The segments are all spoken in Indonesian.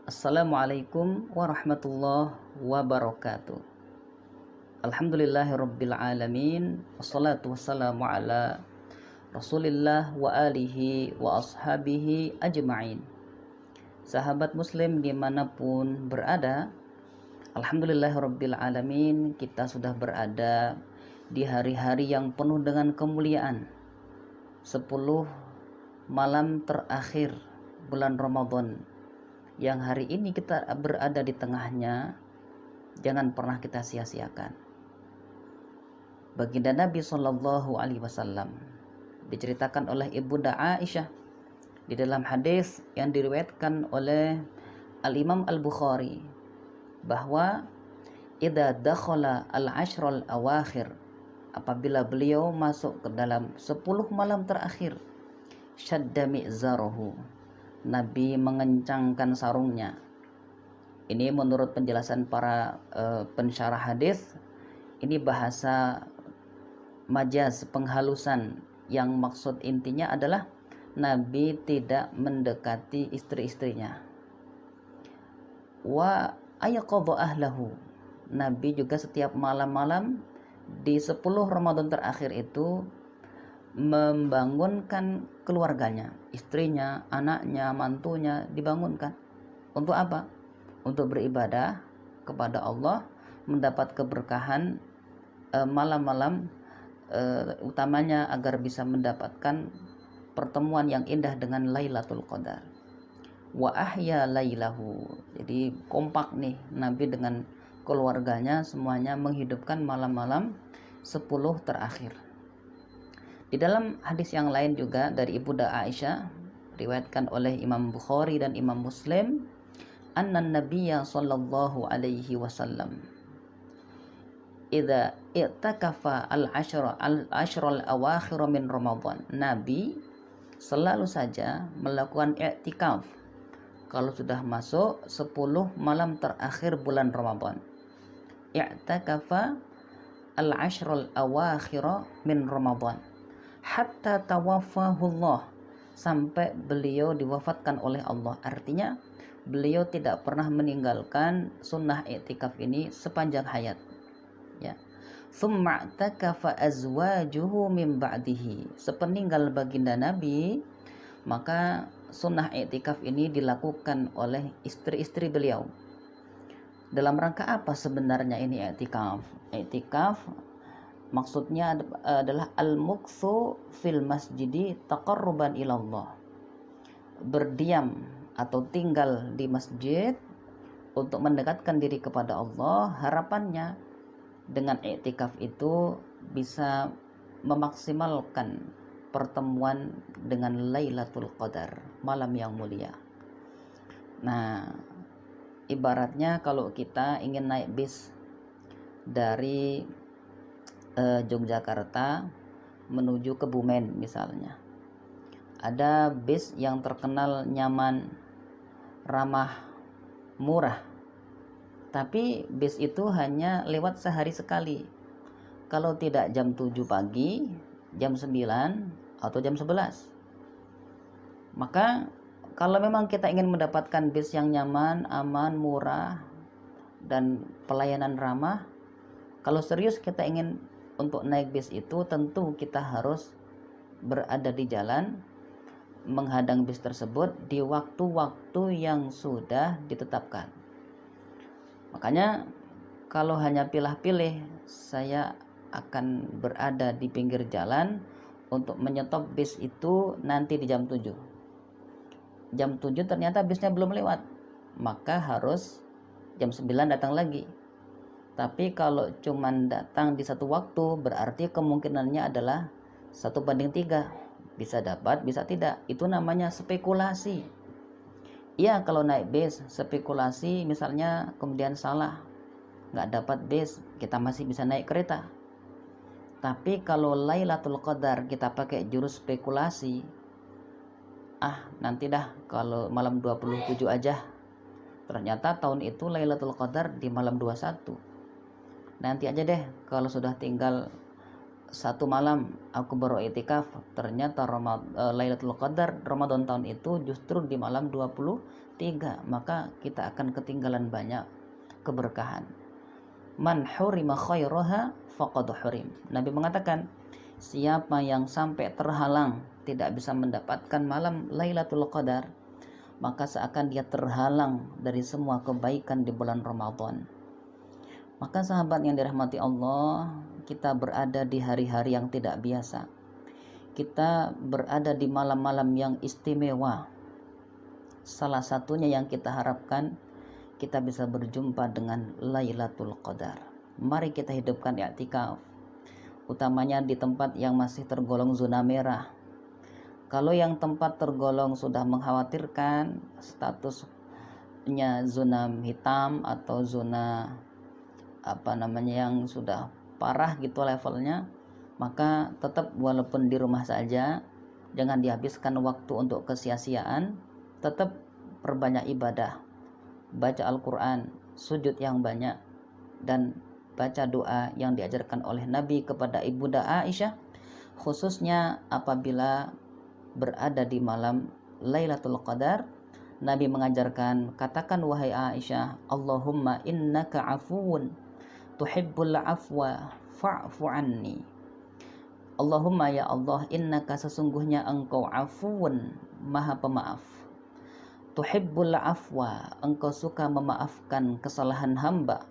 Assalamualaikum warahmatullahi wabarakatuh. Alhamdulillahirabbil alamin. Wassalatu wassalamu ala Rasulillah wa alihi wa ashabihi ajma'in. Sahabat muslim dimanapun berada, Alhamdulillahirabbil alamin, kita sudah berada di hari-hari yang penuh dengan kemuliaan, 10 malam terakhir bulan Ramadan, yang hari ini kita berada di tengahnya. Jangan pernah kita sia-siakan. Baginda Nabi Shallallahu Alaihi Wasallam diceritakan oleh Ibunda Aisyah di dalam hadis yang diriwayatkan oleh Al-Imam Al-Bukhari, bahwa idza dakhala al-ashrul awakhir, apabila beliau masuk ke dalam 10 malam terakhir, syadda mi'zarahu, Nabi mengencangkan sarungnya. Ini menurut penjelasan para pensyarah hadis, ini bahasa majaz, penghalusan, yang maksud intinya adalah Nabi tidak mendekati istri-istrinya. Wa ayaqadha ahlahu, Nabi juga setiap malam-malam di 10 Ramadan terakhir itu membangunkan keluarganya, istrinya, anaknya, mantunya dibangunkan. Untuk apa? Untuk beribadah kepada Allah, mendapat keberkahan malam-malam, utamanya agar bisa mendapatkan pertemuan yang indah dengan Lailatul Qadar. Wa ahya lailahu, jadi kompak nih Nabi dengan keluarganya, semuanya menghidupkan malam-malam 10 terakhir. Di dalam hadis yang lain juga dari Ibunda Aisyah, riwayatkan oleh Imam Bukhari dan Imam Muslim, anna nabiyya sallallahu alaihi wasallam idza i'takafa al-ashrul awakhir min Ramadan, Nabi selalu saja melakukan i'tikaf kalau sudah masuk 10 malam terakhir bulan Ramadan. I'takafa al-ashrul awakhir min Ramadan hatta tawaffahullah, sampai beliau diwafatkan oleh Allah. Artinya beliau tidak pernah meninggalkan sunnah i'tikaf ini sepanjang hayat, ya. Tsumma i'takafa azwajuhu min ba'dihi, sepeninggal baginda Nabi, maka sunnah i'tikaf ini dilakukan oleh istri-istri beliau. Dalam rangka apa sebenarnya ini i'tikaf? I'tikaf maksudnya adalah al-muktsu fil masjidi taqarruban ilallah, berdiam atau tinggal di masjid untuk mendekatkan diri kepada Allah. Harapannya dengan i'tikaf itu bisa memaksimalkan pertemuan dengan Lailatul Qadar, malam yang mulia. Nah, ibaratnya kalau kita ingin naik bis dari Yogyakarta menuju Kebumen misalnya, ada bis yang terkenal nyaman, ramah, murah, tapi bis itu hanya lewat sehari sekali, kalau tidak jam 7 pagi, jam 9 atau jam 11. Maka kalau memang kita ingin mendapatkan bis yang nyaman, aman, murah, dan pelayanan ramah, kalau serius kita ingin untuk naik bis itu, tentu kita harus berada di jalan, menghadang bis tersebut di waktu-waktu yang sudah ditetapkan. Makanya kalau hanya pilih-pilih, saya akan berada di pinggir jalan untuk menyetop bis itu nanti di jam 7. Jam 7 ternyata bisnya belum lewat, maka harus jam 9 datang lagi. Tapi kalau cuman datang di satu waktu, berarti kemungkinannya adalah 1:3, bisa dapat, bisa tidak. Itu namanya spekulasi. Iya, kalau naik bis spekulasi, misalnya kemudian salah, nggak dapat bis, kita masih bisa naik kereta. Tapi kalau Lailatul Qadar kita pakai jurus spekulasi, nanti dah kalau malam 27 aja. Ternyata tahun itu Lailatul Qadar di malam 21. Nanti aja deh kalau sudah tinggal satu malam aku baru i'tikaf, ternyata Lailatul Qadar Ramadan tahun itu justru di malam 23, maka kita akan ketinggalan banyak keberkahan. Man hurima khairaha faqad hurim. Nabi mengatakan, siapa yang sampai terhalang tidak bisa mendapatkan malam Lailatul Qadar, maka seakan dia terhalang dari semua kebaikan di bulan Ramadan. Maka sahabat yang dirahmati Allah, kita berada di hari-hari yang tidak biasa. Kita berada di malam-malam yang istimewa. Salah satunya yang kita harapkan, kita bisa berjumpa dengan Lailatul Qadar. Mari kita hidupkan i'tikaf, utamanya di tempat yang masih tergolong zona merah. Kalau yang tempat tergolong sudah mengkhawatirkan, statusnya zona hitam atau zona yang sudah parah gitu levelnya, maka tetap walaupun di rumah saja, jangan dihabiskan waktu untuk kesia-siaan, tetap perbanyak ibadah, baca Al-Quran, sujud yang banyak, dan baca doa yang diajarkan oleh Nabi kepada Ibunda Aisyah, khususnya apabila berada di malam Lailatul Qadar. Nabi mengajarkan, katakan wahai Aisyah, Allahumma innaka afuun tuhibbul afwa fa'fu anni. Allahumma ya Allah, innaka sesungguhnya engkau afuun, maha pemaaf. Tuhibbul afwa, engkau suka memaafkan kesalahan hamba.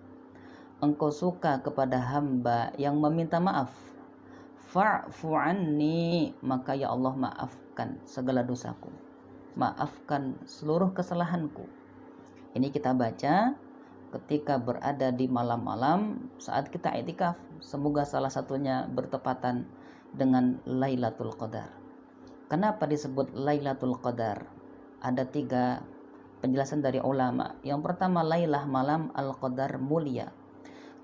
Engkau suka kepada hamba yang meminta maaf. Fa'fu anni, maka ya Allah maafkan segala dosaku, maafkan seluruh kesalahanku. Ini kita baca ketika berada di malam-malam saat kita i'tikaf. Semoga salah satunya bertepatan dengan Lailatul Qadar. Kenapa disebut Lailatul Qadar? Ada 3 penjelasan dari ulama. Yang pertama, Lailah, malam Al-Qadar mulia,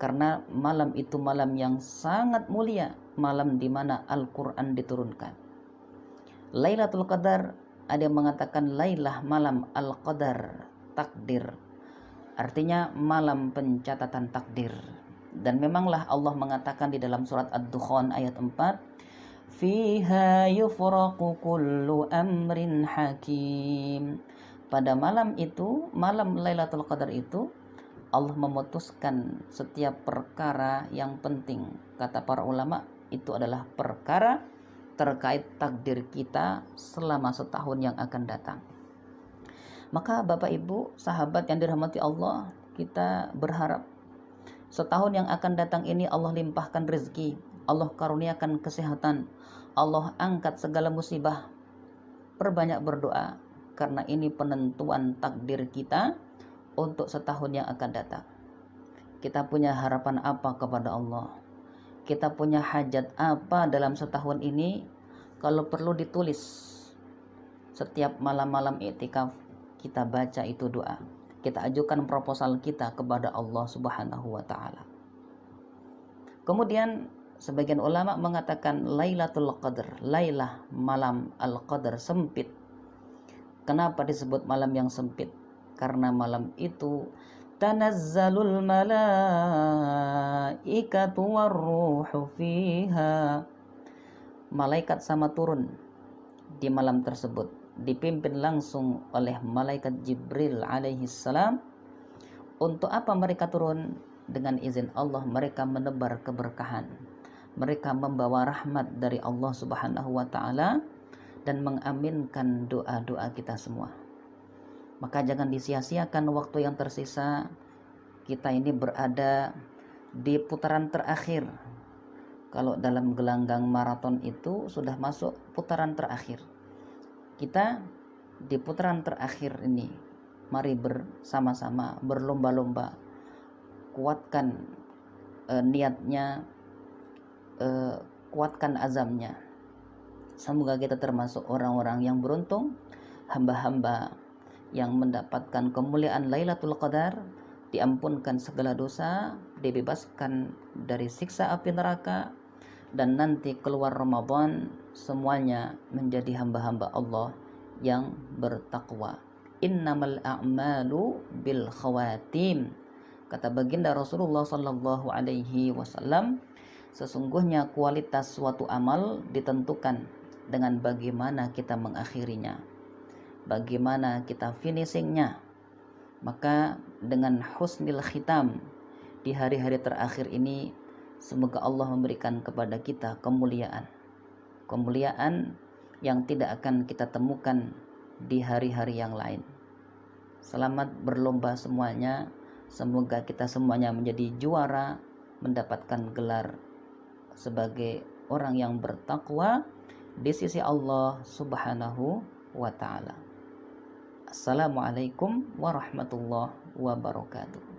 karena malam itu malam yang sangat mulia, malam di mana Al-Quran diturunkan. Lailatul Qadar, ada yang mengatakan Lailah, malam Al-Qadar takdir, artinya malam pencatatan takdir. Dan memanglah Allah mengatakan di dalam surat Ad-Dukhan ayat 4, fiha yufraqu kullu amrin hakim. Pada malam itu, malam Lailatul Qadar itu, Allah memutuskan setiap perkara yang penting. Kata para ulama, itu adalah perkara terkait takdir kita selama setahun yang akan datang. Maka Bapak Ibu, sahabat yang dirahmati Allah, kita berharap setahun yang akan datang ini Allah limpahkan rezeki, Allah karuniakan kesehatan, Allah angkat segala musibah. Perbanyak berdoa, karena ini penentuan takdir kita untuk setahun yang akan datang. Kita punya harapan apa kepada Allah? Kita punya hajat apa dalam setahun ini? Kalau perlu ditulis. Setiap malam-malam i'tikaf kita baca itu doa. Kita ajukan proposal kita kepada Allah Subhanahu wa taala. Kemudian sebagian ulama mengatakan Lailatul Qadar, Lailah, malam Al-Qadar sempit. Kenapa disebut malam yang sempit? Karena malam itu tanazzalul malaikatu warruhu fiha. Malaikat sama turun di malam tersebut, dipimpin langsung oleh malaikat Jibril alaihi salam. Untuk apa mereka turun? Dengan izin Allah mereka menebar keberkahan. Mereka membawa rahmat dari Allah Subhanahu wa taala dan mengaminkan doa-doa kita semua. Maka jangan disia-siakan waktu yang tersisa. Kita ini berada di putaran terakhir. Kalau dalam gelanggang maraton itu sudah masuk putaran terakhir. Kita di putaran terakhir ini, mari bersama-sama berlomba-lomba, kuatkan niatnya, kuatkan azamnya. Semoga kita termasuk orang-orang yang beruntung, hamba-hamba yang mendapatkan kemuliaan Lailatul Qadar, diampunkan segala dosa, dibebaskan dari siksa api neraka, dan nanti keluar Ramadan semuanya menjadi hamba-hamba Allah yang bertakwa. Innamal a'malu bil khawatim. Kata baginda Rasulullah sallallahu alaihi wasallam, Sesungguhnya kualitas suatu amal ditentukan dengan bagaimana kita mengakhirinya, bagaimana kita finishingnya. Maka dengan husnil khitam di hari-hari terakhir ini, semoga Allah memberikan kepada kita kemuliaan yang tidak akan kita temukan di hari-hari yang lain. Selamat berlomba semuanya. Semoga kita semuanya menjadi juara, mendapatkan gelar sebagai orang yang bertakwa di sisi Allah Subhanahu wa ta'ala. Assalamualaikum warahmatullahi wabarakatuh.